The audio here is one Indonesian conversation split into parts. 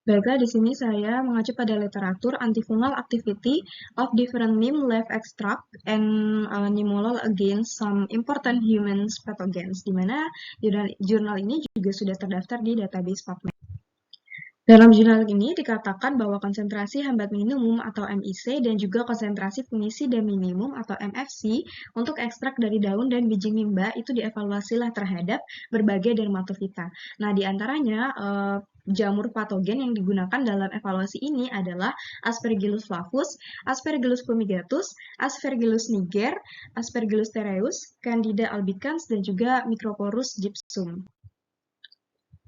Baiklah, di sini saya mengacu pada literatur Antifungal Activity of Different Neem Leaf Extract and Nimolol Against Some Important Human Pathogens, di mana jurnal ini juga sudah terdaftar di database PubMed. Dalam jurnal ini dikatakan bahwa konsentrasi hambat minimum atau MIC dan juga konsentrasi fungisida minimum atau MFC untuk ekstrak dari daun dan biji mimba itu dievaluasilah terhadap berbagai dermatofita. Nah, di antaranya jamur patogen yang digunakan dalam evaluasi ini adalah Aspergillus flavus, Aspergillus fumigatus, Aspergillus niger, Aspergillus terreus, Candida albicans, dan juga Microporus gypsum.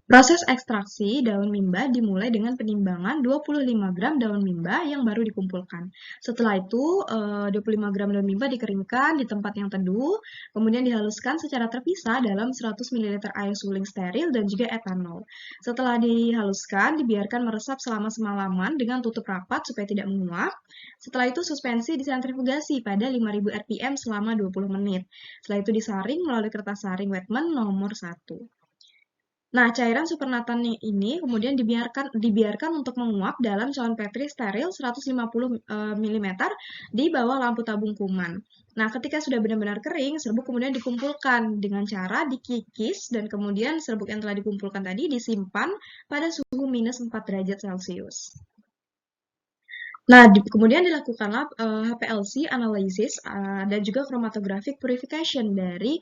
Proses ekstraksi daun mimba dimulai dengan penimbangan 25 gram daun mimba yang baru dikumpulkan. Setelah itu, 25 gram daun mimba dikeringkan di tempat yang teduh, kemudian dihaluskan secara terpisah dalam 100 ml air suling steril dan juga etanol. Setelah dihaluskan, dibiarkan meresap selama semalaman dengan tutup rapat supaya tidak menguap. Setelah itu suspensi disentrifugasi pada 5000 rpm selama 20 menit. Setelah itu disaring melalui kertas saring Wetman nomor 1. Nah, cairan supernatan ini kemudian dibiarkan untuk menguap dalam cawan Petri steril 150 mm di bawah lampu tabung kuman. Nah, ketika sudah benar-benar kering, serbuk kemudian dikumpulkan dengan cara dikikis dan kemudian serbuk yang telah dikumpulkan tadi disimpan pada suhu minus 4 derajat Celcius. Nah, kemudian dilakukanlah HPLC analysis dan juga chromatographic purification dari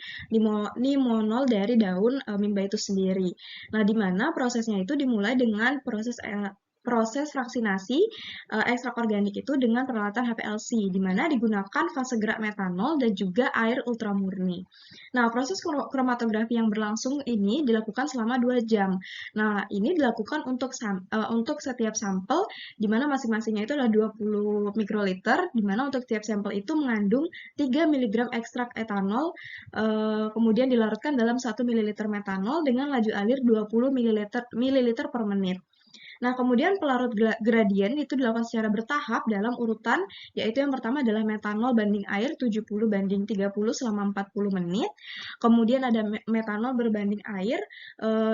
limonol dari daun mimba itu sendiri. Nah, di mana prosesnya itu dimulai dengan proses fraksinasi ekstrak organik itu dengan peralatan HPLC, di mana digunakan fase gerak metanol dan juga air ultramurni. Nah, proses kromatografi yang berlangsung ini dilakukan selama 2 jam. Nah, ini dilakukan untuk setiap sampel, di mana masing-masingnya itu adalah 20 mikroliter, di mana untuk setiap sampel itu mengandung 3 mg ekstrak etanol, kemudian dilarutkan dalam 1 ml metanol dengan laju alir 20 ml per menit. Nah, kemudian pelarut gradien itu dilakukan secara bertahap dalam urutan, yaitu yang pertama adalah metanol banding air 70:30 selama 40 menit. Kemudian ada metanol berbanding air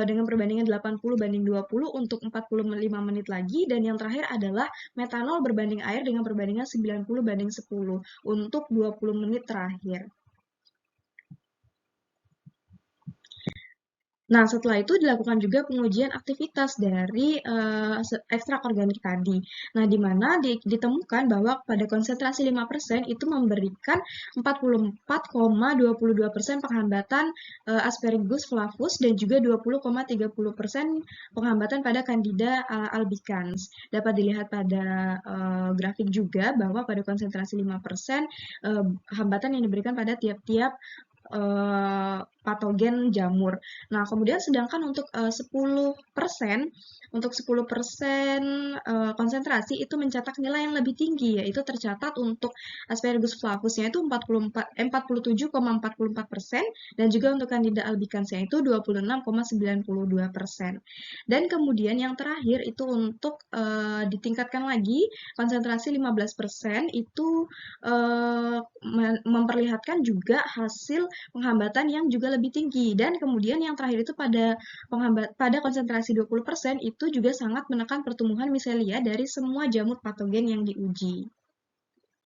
dengan perbandingan 80:20 untuk 45 menit lagi. Dan yang terakhir adalah metanol berbanding air dengan perbandingan 90:10 untuk 20 menit terakhir. Nah, setelah itu dilakukan juga pengujian aktivitas dari ekstrak organik tadi. Nah, di mana ditemukan bahwa pada konsentrasi 5% itu memberikan 44,22% penghambatan Aspergillus flavus dan juga 20,30% penghambatan pada Candida albicans. Dapat dilihat pada grafik juga bahwa pada konsentrasi 5% hambatan yang diberikan pada tiap-tiap patogen jamur. Nah, kemudian sedangkan untuk 10% konsentrasi itu mencetak nilai yang lebih tinggi, yaitu tercatat untuk Aspergillus flavusnya itu 47,44% dan juga untuk Candida albicansnya itu 26,92%. Dan kemudian yang terakhir itu untuk ditingkatkan lagi konsentrasi 15% itu memperlihatkan juga hasil penghambatan yang juga lebih tinggi. Dan kemudian yang terakhir itu pada konsentrasi 20% itu juga sangat menekan pertumbuhan miselia dari semua jamur patogen yang diuji.